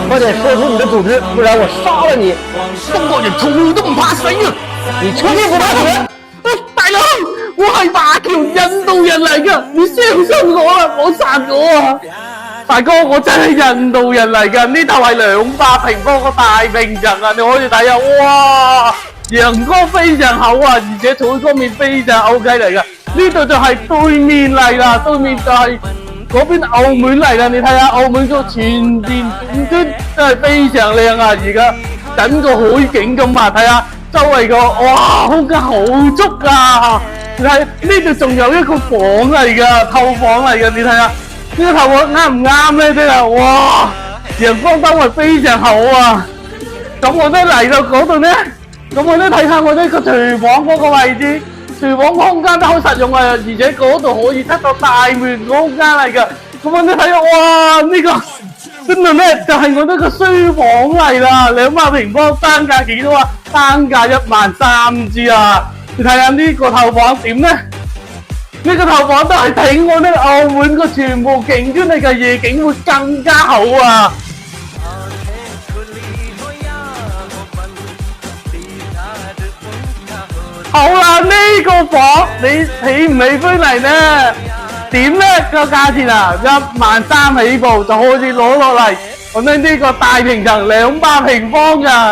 快点说出你的组织，不然我杀了你！中國人主動怕死啊！你確定不怕死？大佬，我係華僑印度人嚟㗎，你相信我啊，唔好殺我啊！大哥，我真係印度人嚟㗎，呢度係200平方個大平層啊，你可以睇下，哇，陽光非常好啊，而且採光面非常 OK 嚟㗎，呢度就係對面嚟啦，對面就係嗰邊澳門嚟啦，你睇下澳門個全面景觀真係非常靚啊，而家整個海景咁啊，睇下周圍個哇空間好足啊！你睇呢度仲有一個房嚟㗎，透房嚟㗎，你睇下。呢個頭房啱唔啱咧？真係哇！陽光燈係非常好啊！咁我都嚟到嗰度咧，咁我都睇下我呢個廚房嗰個位置，廚房空間都好實用啊！而且嗰度可以出到大門空間嚟㗎。咁我都睇下，哇！呢個真係咧就係我呢個書房嚟啦，200平方，單價幾多啊？單價13000啊！你睇下呢個頭房點咧？呢個頭房都係睇我呢個澳門個全部景觀嚟嘅，夜景會更加好啊！好啦，呢個房你喜唔喜歡嚟呢？點呢個價錢啊？13000起步就可以攞落嚟，我呢個大平層200平方㗎。